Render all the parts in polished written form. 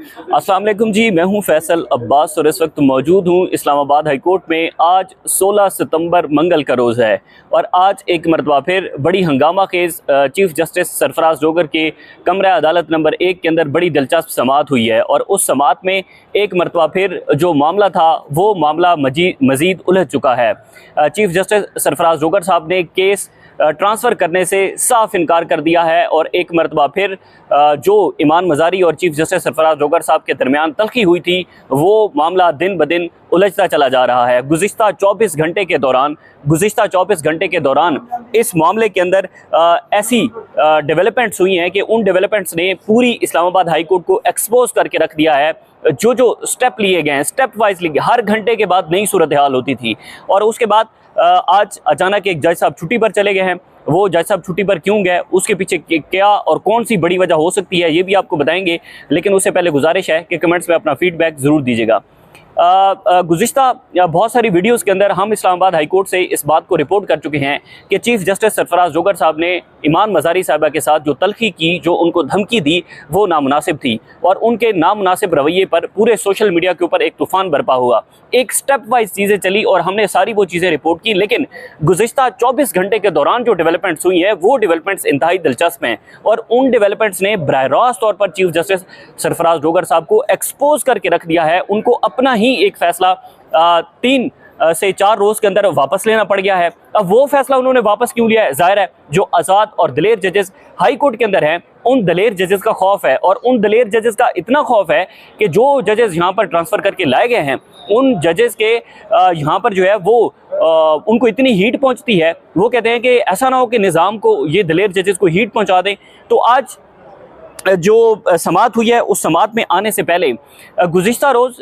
अस्सलाम वालेकुम जी, मैं हूं फैसल अब्बास और इस वक्त मौजूद हूं इस्लामाबाद हाई कोर्ट में। आज 16 सितंबर मंगल का रोज़ है और आज एक मरतबा फिर बड़ी हंगामा खेज चीफ जस्टिस सरफराज जोगर के कमरा अदालत नंबर 1 के अंदर बड़ी दिलचस्प समाअत हुई है और उस समाअत में एक मरतबा फिर जो मामला था वो मामला मज़ीद उलझ चुका है। चीफ जस्टिस सरफराज जोगर साहब ने केस ट्रांसफ़र करने से साफ इनकार कर दिया है और एक मरतबा फिर जो ईमान मज़ारी और चीफ जस्टिस सरफराज जोगर साहब के दरमियान तल्खी हुई थी वो मामला दिन ब दिन उलझता चला जा रहा है। गुज़िश्ता 24 घंटे के दौरान इस मामले के अंदर ऐसी डेवलपमेंट्स हुई हैं कि उन डेवलपमेंट्स ने पूरी इस्लामाबाद हाई कोर्ट को एक्सपोज करके रख दिया है। जो स्टेप लिए गए हैं, स्टेप वाइज लिए, हर घंटे के बाद नई सूरत हाल होती थी और उसके बाद आज अचानक एक जज साहब छुट्टी पर चले गए हैं। वो जज साहब छुट्टी पर क्यों गए, उसके पीछे क्या और कौन सी बड़ी वजह हो सकती है, ये भी आपको बताएंगे। लेकिन उससे पहले गुजारिश है कि कमेंट्स में अपना फीडबैक ज़रूर दीजिएगा। गुज़िश्ता बहुत सारी वीडियोस के अंदर हम इस्लामाबाद हाई कोर्ट से इस बात को रिपोर्ट कर चुके हैं कि चीफ जस्टिस सरफराज जोगर साहब ने ईमान मज़ारी साहिबा के साथ जो तल्खी की, जो उनको धमकी दी, वो नामुनासिब थी और उनके नामुनासिब रवैये पर पूरे सोशल मीडिया के ऊपर एक तूफ़ान बरपा हुआ। एक स्टेप वाइज चीज़ें चली और हमने सारी वो चीज़ें रिपोर्ट की। लेकिन गुज़िश्ता 24 घंटे के दौरान जो डेवलपमेंट्स हुई हैं वो डेवलपमेंट्स इंतहाई दिलचस्प हैं और उन डेवलपमेंट्स ने बराह रास्त तौर पर चीफ जस्टिस सरफराज जोगर साहब को एक्सपोज करके रख दिया है। उनको अपना ही एक फैसला 3 से 4 रोज़ के अंदर वापस लेना पड़ गया है। अब वो फैसला उन्होंने वापस क्यों लिया है? जाहिर है जो आज़ाद और दलेर जजेस हाई कोर्ट के अंदर हैं उन दलेर जजेस का खौफ है और उन दलेर जजेस का इतना खौफ है कि जो जजेस यहाँ पर ट्रांसफ़र करके लाए गए हैं उन जजेस के यहाँ पर जो है वो उनको इतनी हीट पहुँचती है, वो कहते हैं कि ऐसा ना हो कि निज़ाम को, ये दलेर जजेस को हीट पहुँचा दें। तो आज जो समाअत हुई है उस समाअत में आने से पहले गुज़िश्ता रोज़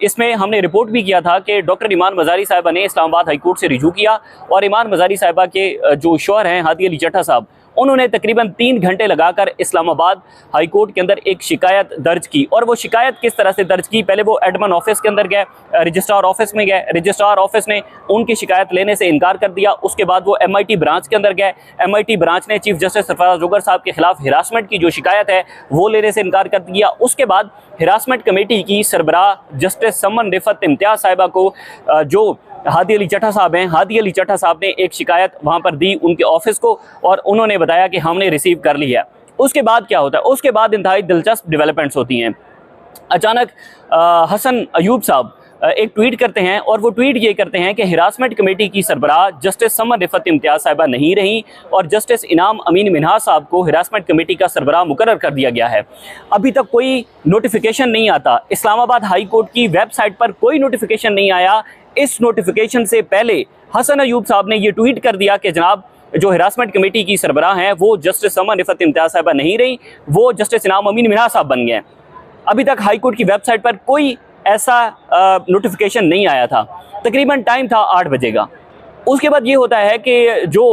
इसमें हमने रिपोर्ट भी किया था कि डॉक्टर ईमान मज़ारी साहिबा ने इस्लामाबाद हाई कोर्ट से रिजू किया और ईमान मज़ारी साहिबा के जो शौहर हैं हादी अली चट्टा साहब, उन्होंने तकरीबन 3 घंटे लगाकर इस्लामाबाद हाई कोर्ट के अंदर एक शिकायत दर्ज की। और वो शिकायत किस तरह से दर्ज की? पहले वो एडमन ऑफिस के अंदर गए, रजिस्ट्रार ऑफिस में गए, रजिस्ट्रार ऑफिस ने उनकी शिकायत लेने से इनकार कर दिया। उसके बाद वो MIT ब्रांच के अंदर गए, MIT ब्रांच ने चीफ जस्टिस सरफराज जोगर साहब के खिलाफ हिरासमेंट की जो शिकायत है वो लेने से इनकार कर दिया। उसके बाद हिरासमेंट कमेटी की सरबराह जस्टिस समन रिफत इम्तियाज़ साहिबा को जो हादी अली चट्टा साहब हैं, हादी अली चट्टा साहब ने एक शिकायत वहाँ पर दी उनके ऑफिस को और उन्होंने बताया कि हमने रिसीव कर लिया। उसके बाद क्या होता है? उसके बाद इंतहाई दिलचस्प डेवलपमेंट्स होती हैं। अचानक हसन अयूब साहब एक ट्वीट करते हैं और वो ट्वीट ये करते हैं कि हिरासमेंट कमेटी की सरबराह जस्टिस समन रिफत इम्तियाज़ साहिबा नहीं रही और जस्टिस इनाम अमीन मिन्हाज साहब को हिरासमेंट कमेटी का सरबराह मुकर्रर कर दिया गया है। अभी तक कोई नोटिफिकेशन नहीं आता, इस्लामाबाद हाई कोर्ट की वेबसाइट पर कोई नोटिफिकेशन नहीं आया। इस नोटिफिकेशन से पहले हसन अयूब साहब ने ये ट्वीट कर दिया कि जनाब जो हिरासमेट कमेटी की सरबराह हैं वो जस्टिस समन रिफत इम्तियाज़ साहिबा नहीं रही, वो जस्टिस इनाम अमीन मिन्हाज साहब बन गए। अभी तक हाई कोर्ट की वेबसाइट पर कोई ऐसा नोटिफिकेशन नहीं आया था। तकरीबन टाइम था 8 बजे का। उसके बाद ये होता है कि जो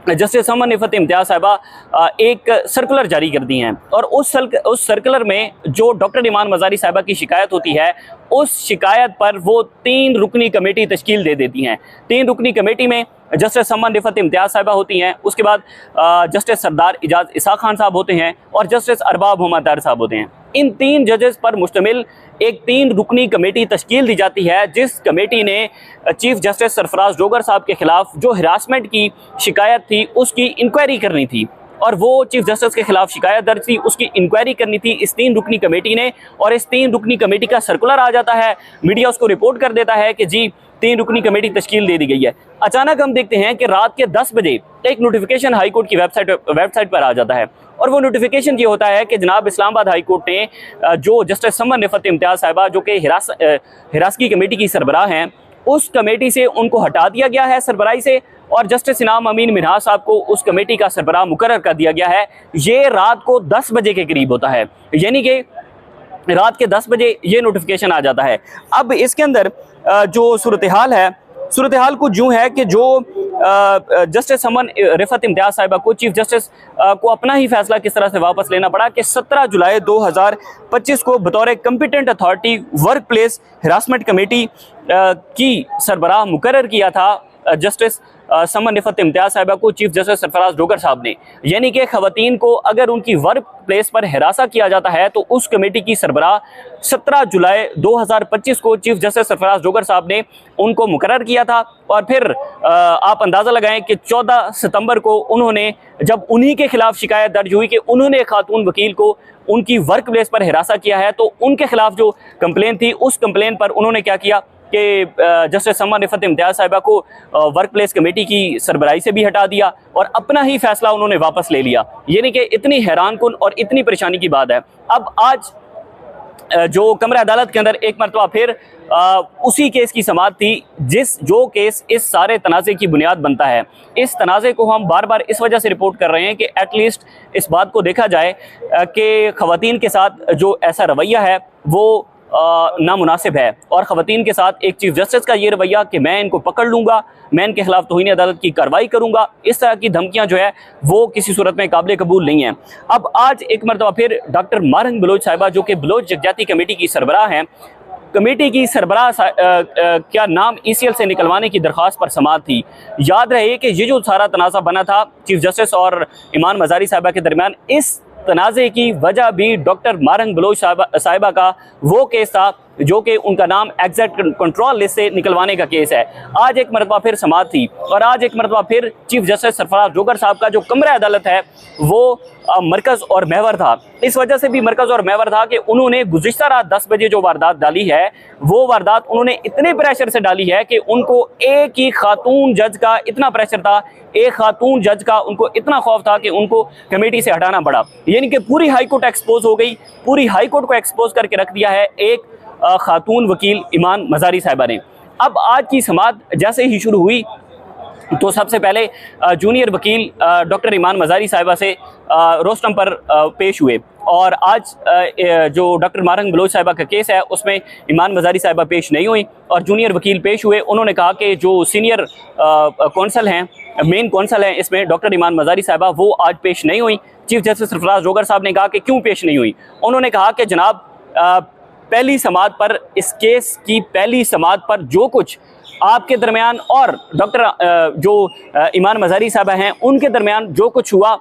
जस्टिस समन रिफत इम्तियाज़ साहिबा एक सर्कुलर जारी कर दी हैं और उस सर्कुलर में जो डॉक्टर ईमान मज़ारी साहिबा की शिकायत होती है उस शिकायत पर वो 3 रुकनी कमेटी तश्कील दे देती हैं। 3 रुकनी कमेटी में जस्टिस समन रिफत इम्तियाज़ साहिबा होती हैं, उसके बाद जस्टिस सरदार इजाज़ इसा खान साहब होते हैं और जस्टिस अरबाब मोहम्मद दार साहब होते हैं। इन 3 जजेस पर मुश्तमिल एक 3 रुकनी कमेटी तश्कील दी जाती है जिस कमेटी ने चीफ जस्टिस सरफराज जोगर साहब के खिलाफ जो हिरासमेंट की शिकायत थी उसकी इंक्वायरी करनी थी और वो चीफ जस्टिस के खिलाफ शिकायत दर्ज थी, उसकी इंक्वायरी करनी थी इस 3 रुकनी कमेटी ने। और इस 3 रुकनी कमेटी का सर्कुलर आ जाता है, मीडिया उसको रिपोर्ट कर देता है कि जी 3 रुकनी कमेटी तश्कील दे दी गई है। अचानक हम देखते हैं कि रात के 10 बजे एक नोटिफिकेशन हाई कोर्ट की वेबसाइट पर आ जाता है और वो नोटिफिकेशन ये होता है कि जनाब इस्लामाबाद हाई कोर्ट ने जो जस्टिस समन रिफत इम्तियाज़ साहिबा जो कि हिरासकी कमेटी की सरबराह हैं उस कमेटी से उनको हटा दिया गया है सरबराही से और जस्टिस इनाम अमीन मिन्हाज साहब को उस कमेटी का सरबराह मुकर्रर कर दिया गया है। ये रात को 10 बजे के करीब होता है, यानी कि रात के 10 बजे ये नोटिफिकेशन आ जाता है। अब इसके अंदर जो सूरत हाल कुछ यूँ है कि जो जस्टिस समन रिफत इम्तियाज़ साहिबा को, चीफ जस्टिस को अपना ही फैसला किस तरह से वापस लेना पड़ा कि 17 जुलाई 2025 को बतौर competent authority work place harassment committee की सरबराह मुकर्रर किया था जस्टिस समन रिफत इम्तियाज साहिबा को चीफ जस्टिस सरफराज डोगर साहब ने, यानी कि खवातीन को अगर उनकी वर्क प्लेस पर हिरासा किया जाता है तो उस कमेटी की सरबराह 17 जुलाई 2025 को चीफ जस्टिस सरफराज डोगर साहब ने उनको मुकर्रर किया था। और फिर आप अंदाज़ा लगाएं कि 14 सितंबर को उन्होंने, जब उन्हीं के खिलाफ शिकायत दर्ज हुई कि उन्होंने खातून वकील को उनकी वर्क प्लेस पर हिरासा किया है, तो उनके खिलाफ जो कंप्लेन थी उस कंप्लेन पर उन्होंने क्या किया कि जस्टिस समन रिफत इम्तियाज साहिबा को वर्क प्लेस कमेटी की सरबराही से भी हटा दिया और अपना ही फैसला उन्होंने वापस ले लिया। यानी कि इतनी हैरानकुन और इतनी परेशानी की बात है। अब आज जो कमरा अदालत के अंदर एक मरतबा फिर उसी केस की समाअत थी जो केस इस सारे तनाज़े की बुनियाद बनता है। इस तनाज़े को हम बार बार इस वजह से रिपोर्ट कर रहे हैं कि एटलीस्ट इस बात को देखा जाए कि ख़वातीन के साथ जो ऐसा रवैया है वो नामुनासिब है, और ख़वातीन के साथ एक चीफ जस्टिस का ये रवैया कि मैं इनको पकड़ लूँगा, मैं इनके खिलाफ तौहीन अदालत की कार्रवाई करूँगा, इस तरह की धमकियाँ जो है वो किसी सूरत में काबिल कबूल नहीं है। अब आज एक मरतबा फिर डॉक्टर मारंग बलोच साहिबा, जो कि बलोच जगजाती कमेटी की सरबराह हैं, कमेटी की सरबराह क्या नाम ECL से निकलवाने की दरख्वास्त पर समाअत थी। याद रहे कि ये जो सारा तनाज़ा बना था चीफ जस्टिस और ईमान मज़ारी साहिबा के दरमियान, इस तनाज़े की वजह भी डॉक्टर मारंग बलोच साहिबा का वो केस था जो कि उनका नाम एग्जैक्ट कंट्रोल लिस्ट से निकलवाने का केस है। आज एक मरतबा फिर समाअत थी और आज एक मरतबा फिर चीफ जस्टिस सरफराज डोगर साहब का जो कमरा अदालत है वो मरकज़ और महवर था। इस वजह से भी मरकज़ और महवर था कि उन्होंने गुज़िश्ता रात 10 बजे जो वारदात डाली है, वो वारदात उन्होंने इतने प्रेशर से डाली है कि उनको एक ही खातून जज का इतना प्रेशर था, एक खातून जज का उनको इतना खौफ था कि उनको कमेटी से हटाना पड़ा। यानी कि पूरी हाई कोर्ट एक्सपोज हो गई, पूरी हाई कोर्ट को एक्सपोज करके रख दिया है एक खातून वकील ईमान मज़ारी साहिबा ने। अब आज की समाअत जैसे ही शुरू हुई तो सबसे पहले जूनियर वकील डॉक्टर ईमान मज़ारी साहिबा से रोस्टम पर पेश हुए, और आज जो डॉक्टर मारंग बलोच साहिबा का केस है उसमें ईमान मज़ारी साहिबा पेश नहीं हुई और जूनियर वकील पेश हुए। उन्होंने कहा कि जो सीनियर कौंसल हैं, मेन कौंसल हैं इसमें डॉक्टर ईमान मज़ारी साहिबा, वो आज पेश नहीं हुई। चीफ जस्टिस सरफराज डोगर साहब ने कहा कि क्यों पेश नहीं हुई। उन्होंने कहा कि जनाब पहली समाअत पर, इस केस की पहली समाअत पर जो कुछ आपके दरमियान और डॉक्टर जो ईमान मज़ारी साहबा हैं उनके दरमियान जो कुछ हुआ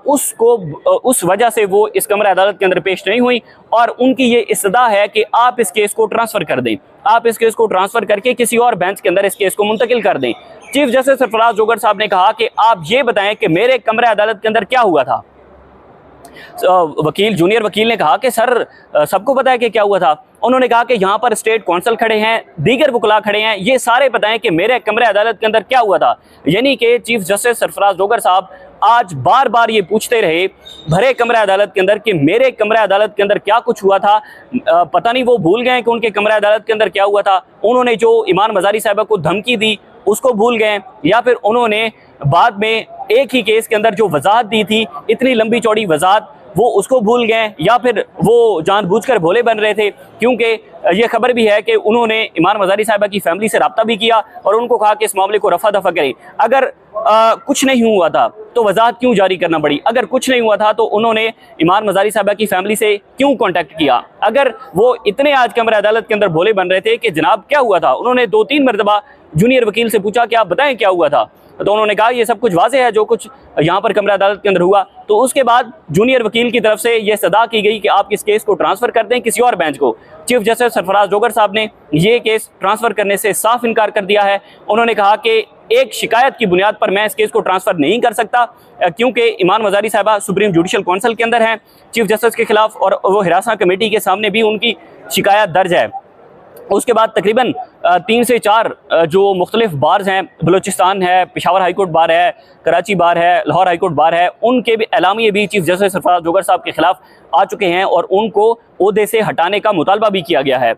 उसको उस वजह से वो इस कमरा अदालत के अंदर पेश नहीं हुई, और उनकी ये इस्तदा है कि आप इस केस को ट्रांसफ़र कर दें, आप इस केस को ट्रांसफ़र करके किसी और बेंच के अंदर इस केस को मुंतकिल कर दें। चीफ जस्टिस सरफराज डोगर साहब ने कहा कि आप ये बताएं कि मेरे कमरा अदालत के अंदर क्या हुआ था। जूनियर वकील ने कहा कि सर सबको पता है कि क्या हुआ था। उन्होंने कहा कि यहाँ पर स्टेट कौंसल खड़े हैं, दीगर वकला खड़े हैं, ये सारे बताएं कि मेरे कमरे अदालत के अंदर क्या हुआ था। यानी कि चीफ जस्टिस सरफराज डोगर साहब आज बार बार ये पूछते रहे भरे कमरे अदालत के अंदर कि मेरे कमरे अदालत के अंदर क्या कुछ हुआ था। पता नहीं वो भूल गए कि उनके कमरे अदालत के अंदर क्या हुआ था। उन्होंने जो ईमान मज़ारी साहिबा को धमकी दी उसको भूल गए, या फिर उन्होंने बाद में एक ही केस के अंदर जो वजाहत दी थी, इतनी लंबी चौड़ी वजाहत, वो उसको भूल गए, या फिर वो जानबूझकर भोले बन रहे थे। क्योंकि ये खबर भी है कि उन्होंने ईमान मज़ारी साहिबा की फैमिली से रब्ता भी किया और उनको कहा कि इस मामले को रफा दफा करें। अगर कुछ नहीं हुआ था तो वजाहत क्यों जारी करना पड़ी? अगर कुछ नहीं हुआ था तो उन्होंने ईमान मज़ारी साहिबा की फैमिली से क्यों कांटेक्ट किया? अगर वो इतने आज कमरा अदालत के अंदर भोले बन रहे थे कि जनाब क्या हुआ था, उन्होंने 2-3 मरतबा जूनियर वकील से पूछा कि आप बताएं क्या हुआ था, तो उन्होंने कहा ये सब कुछ वाज़ेह है जो कुछ यहाँ पर कमरा अदालत के अंदर हुआ। तो उसके बाद जूनियर वकील की तरफ से ये सदा की गई कि आप इस केस को ट्रांसफ़र कर दें किसी और बेंच को। चीफ जस्टिस सरफराज डोगर साहब ने ये केस ट्रांसफ़र करने से साफ इनकार कर दिया है। उन्होंने कहा कि एक शिकायत की बुनियाद पर मैं इस केस को ट्रांसफ़र नहीं कर सकता, क्योंकि ईमान मज़ारी साहिबा सुप्रीम जुडिशल काउंसिल के अंदर हैं चीफ जस्टिस के खिलाफ, और वो हिरासा कमेटी के सामने भी उनकी शिकायत दर्ज है। उसके बाद तकरीबन 3 से 4 जो मुख्तलिफ बार्स हैं, बलूचिस्तान है, पेशावर हाई कोर्ट बार है, कराची बार है, लाहौर हाई कोर्ट बार है, उनके भी एलामिये भी चीफ जस्टिस सरफराज डोगर साहब के खिलाफ आ चुके हैं और उनको ओहदे से हटाने का मुतालबा भी किया गया है।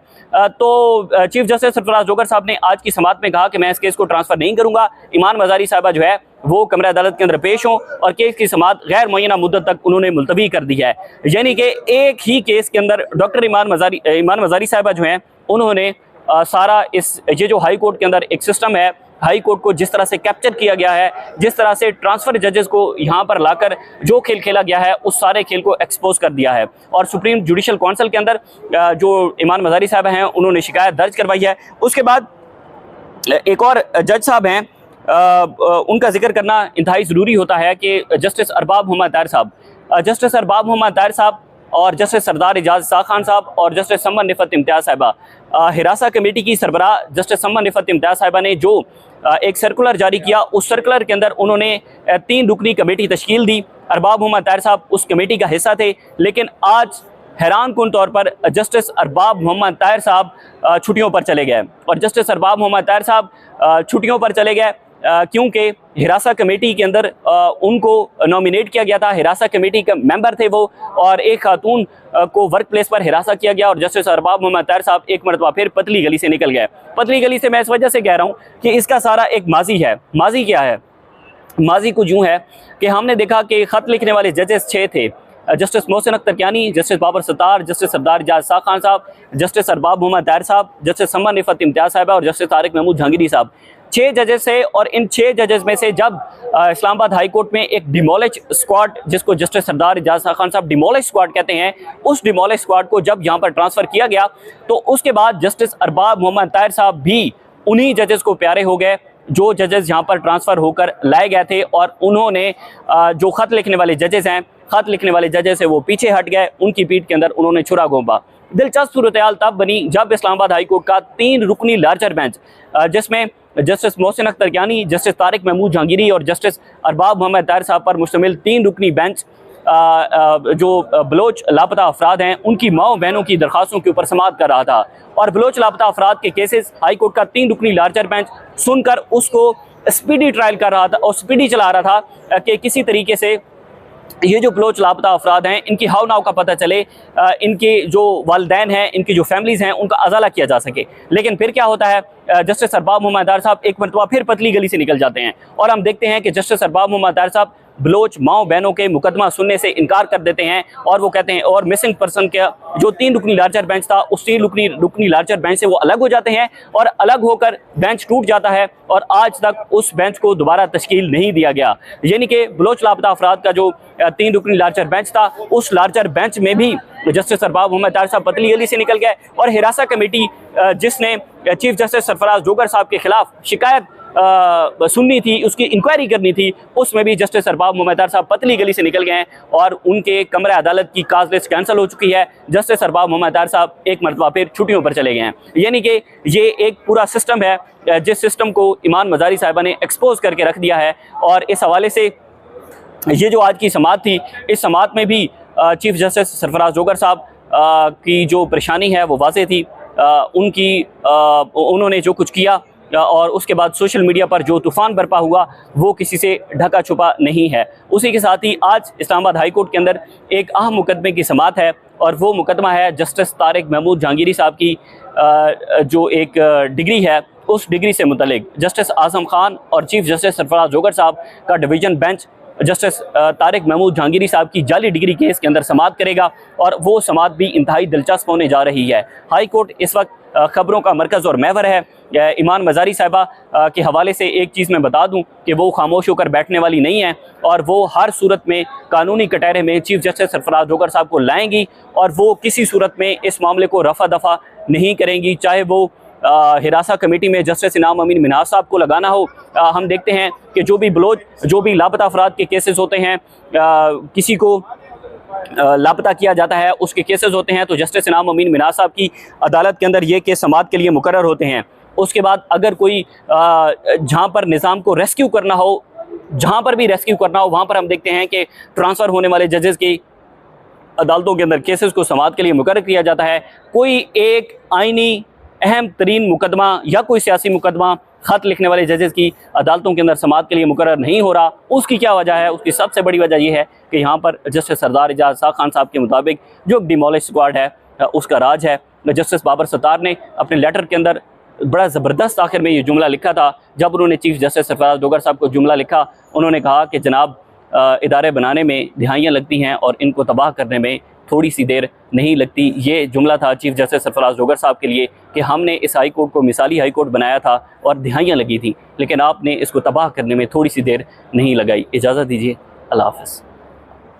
तो चीफ जस्टिस सरफराज डोगर साहब ने आज की समाअत में कहा कि मैं इस केस को ट्रांसफ़र नहीं करूँगा, ईमान मज़ारी साहिबा जो है वो कमरा अदालत के अंदर पेश हों, और केस की समाअत गैर मुअय्यना मुद्दत तक उन्होंने मुलतवी कर दी है। यानी कि एक ही केस के अंदर डॉक्टर ईमान मज़ारी साहिबा जो हैं उन्होंने सारा ये जो हाई कोर्ट के अंदर एक सिस्टम है, हाई कोर्ट को जिस तरह से कैप्चर किया गया है, जिस तरह से ट्रांसफ़र जजेस को यहाँ पर लाकर जो खेल खेला गया है, उस सारे खेल को एक्सपोज कर दिया है। और सुप्रीम जुडिशल काउंसिल के अंदर जो ईमान मज़ारी साहब हैं उन्होंने शिकायत दर्ज करवाई है। उसके बाद एक और जज साहब हैं, उनका जिक्र करना इंतहाई ज़रूरी होता है कि जस्टिस अरबाब मोहम्मद ताहिर साहब, जस्टिस अरबाब मोहम्मद ताहिर साहब और जस्टिस सरदार एजाज इसाक खान साहब और जस्टिस समन रिफत इम्तियाज़ साहिबा, हिरासा कमेटी की सरबराह जस्टिस समन रिफत इम्तियाज़ साहिबा ने जो एक सर्कुलर जारी किया, उस सर्कुलर के अंदर उन्होंने 3 रुकनी कमेटी तश्कील दी। अरबाब मोहम्मद ताहिर साहब उस कमेटी का हिस्सा थे, लेकिन आज हैरान कुन तौर पर जस्टिस अरबाब मोहम्मद ताहिर साहब छुट्टियों पर चले गए। और जस्टिस अरबाब मोहम्मद ताहिर साहब छुट्टियों पर चले गए क्योंकि हिरासा कमेटी के अंदर उनको नॉमिनेट किया गया था, हिरासा कमेटी के मेंबर थे वो, और एक खातून को वर्क प्लेस पर हिरासा किया गया और जस्टिस अरबाब मोहम्मद ताहिर साहब एक मरतबा फिर पतली गली से निकल गए। पतली गली से मैं इस वजह से कह रहा हूँ कि इसका सारा एक माजी है। माजी क्या है? माजी कुछ यूँ है कि हमने देखा कि ख़त लिखने वाले जजेस 6 थे, justice Mohsin Akhtar Kayani, justice Babar Sattar, justice Sardar Ejaz Ishaq Khan साहब, जस्टिस अरबाब मोहम्मद ताहिर साहब, जस्टिस समन रिफत इम्तियाज़ साहिबा और जस्टिस तारिक महमूद जहांगीरी साहब। 6 जजेस है और इन 6 जजेस में से जब इस्लामाबाद हाई कोर्ट में एक डिमोलिश स्क्वाड, जिसको जस्टिस सरदार एजाज इसाक खान साहब डिमोलिश स्क्वाड कहते हैं, उस डिमोलिश स्क्वाड को जब यहाँ पर ट्रांसफ़र किया गया तो उसके बाद जस्टिस अरबाब मोहम्मद ताहिर साहब भी उन्हीं जजेस को प्यारे हो गए जो जजेस यहाँ पर ट्रांसफ़र होकर लाए गए थे। और उन्होंने जो ख़त लिखने वाले जजेस हैं, ख़त लिखने वाले जजेस से वो पीछे हट गए, उनकी पीठ के अंदर उन्होंने छुरा घोंपा। दिलचस्प सूरत हाल तब बनी जब इस्लामाबाद हाई कोर्ट का 3 रुकनी लार्जर बेंच, जिसमें जस्टिस मोहसिन अख्तर कियानी, जस्टिस तारिक महमूद जहांगीरी और जस्टिस अरबाब मोहम्मद ताहिर साहब पर मुश्तमिल 3 रुकनी बेंच जो बलोच लापता अफराद हैं उनकी माओ बहनों की दरख्वास्तों के ऊपर समाअत कर रहा था। और बलोच लापता अफराद के केसेस हाई कोर्ट का 3 रुकनी लार्जर बेंच सुनकर उसको स्पीडी ट्रायल कर रहा था और स्पीडी चला रहा था कि किसी तरीके से ये जो बलोच लापता अफराद हैं इनकी हाव नाव का पता चले, इनके जो वालिदैन हैं, इनकी जो फैमिलीज़ हैं, उनका अजाला किया जा सके। लेकिन फिर क्या होता है, जस्टिस अरबाब मोहम्मद ताहिर साहब एक मरतबा फिर पतली गली से निकल जाते हैं और हम देखते हैं कि जस्टिस अरबाब मोहम्मद ताहिर साहब बलोच माओ बहनों के मुकदमा सुनने से इनकार कर देते हैं और वो कहते हैं, और मिसिंग पर्सन का जो 3 रुकनी लार्जर बेंच था उस 3 रुकनी लार्जर बेंच से वो अलग हो जाते हैं और अलग होकर बेंच टूट जाता है और आज तक उस बेंच को दोबारा तश्कील नहीं दिया गया। यानी कि बलोच लापता अफराद का जो 3 रुकनी लार्जर बेंच था, उस लार्जर बेंच में भी जस्टिस अरबाब मोहम्मद ताहिर साहब पतली गली से निकल गए और हिरासा कमेटी जिसने चीफ जस्टिस सरफराज जोगर साहब के खिलाफ शिकायत सुननी थी, उसकी इंक्वायरी करनी थी, उसमें भी जस्टिस अरबाब मोहम्मद ताहिर साहब पतली गली से निकल गए हैं और उनके कमरे अदालत की काज लिस्ट कैंसिल हो चुकी है। जस्टिस अरबाब मोहम्मद ताहिर साहब एक मरतबा फिर छुट्टियों पर चले गए हैं। यानी कि ये एक पूरा सिस्टम है जिस सिस्टम को ईमान मजारी साहिबा ने एक्सपोज करके रख दिया है। और इस हवाले से ये जो आज की समाअत थी, इस समाअत में भी चीफ जस्टिस सरफराज जोगर साहब की जो परेशानी है वो वाज़ेह थी। उन्होंने जो कुछ किया और उसके बाद सोशल मीडिया पर जो तूफ़ान बरपा हुआ वो किसी से ढका छुपा नहीं है। उसी के साथ ही आज इस्लामाबाद हाई कोर्ट के अंदर एक अहम मुकदमे की समाअत है और वो मुकदमा है जस्टिस तारिक महमूद जहांगीरी साहब की जो एक डिग्री है, उस डिग्री से मुतल्लिक जस्टिस आज़म खान और चीफ जस्टिस सरफराज जोगर साहब का division bench justice Tariq Mahmood Jahangiri साहब की जाली डिग्री केस के अंदर समाअत करेगा और वो समाअत भी इंतहाई दिलचस्प होने जा रही है। हाई कोर्ट इस वक्त खबरों का मरकज़ और महवर है। ईमान मजारी साहिबा के हवाले से एक चीज़ मैं बता दूं कि वो खामोश होकर बैठने वाली नहीं है और वो हर सूरत में कानूनी कटहरे में चीफ जस्टिस सरफराज जोगर साहब को लाएंगी और वो किसी सूरत में इस मामले को रफा दफा नहीं करेंगी, चाहे वो हिरासा कमेटी में जस्टिस इनाम अमीन मिनाज साहब को लगाना हो। हम देखते हैं कि जो भी लापता अफराद के केसेस होते हैं, किसी को लापता किया जाता है, उसके केसेस होते हैं तो जस्टिस इनाम अमीन मिनाज साहब की अदालत के अंदर ये केस समाअत के लिए मुकर्रर होते हैं। उसके बाद अगर कोई जहाँ पर निज़ाम को रेस्क्यू करना हो, जहाँ पर भी रेस्क्यू करना हो, वहाँ पर हम देखते हैं कि ट्रांसफ़र होने वाले जजेस की अदालतों के अंदर केसेस को समाअत के लिए मुकर्रर किया जाता है। कोई एक आइनी अहम तरीन मुकदमा या कोई सियासी मुकदमा ख़त लिखने वाले जजेस की अदालतों के अंदर समाअत के लिए मुकर्रर नहीं हो रहा। उसकी क्या वजह है? उसकी सबसे बड़ी वजह यह है कि यहाँ पर जस्टिस सरदार एजाज इसाक खान साहब के मुताबिक जो डिमोलिश स्क्वाड है उसका राज है। जस्टिस बाबर सत्तार ने अपने लेटर के अंदर बड़ा ज़बरदस्त आखिर में ये जुमला लिखा था। जब उन्होंने चीफ जस्टिस सरफराज जोगर साहब को जुमला लिखा, उन्होंने कहा कि जनाब इदारे बनाने में दिहाइयाँ लगती हैं और इनको तबाह करने में थोड़ी सी देर नहीं लगती। ये जुमला था चीफ जस्टिस सरफराज जोगर साहब के लिए कि हमने इस हाई कोर्ट को मिसाली हाई कोर्ट बनाया था और दिहाइयाँ लगी थी, लेकिन आपने इसको तबाह करने में थोड़ी सी देर नहीं लगाई। इजाज़त दीजिए, अल्लाह हाफ़िज़।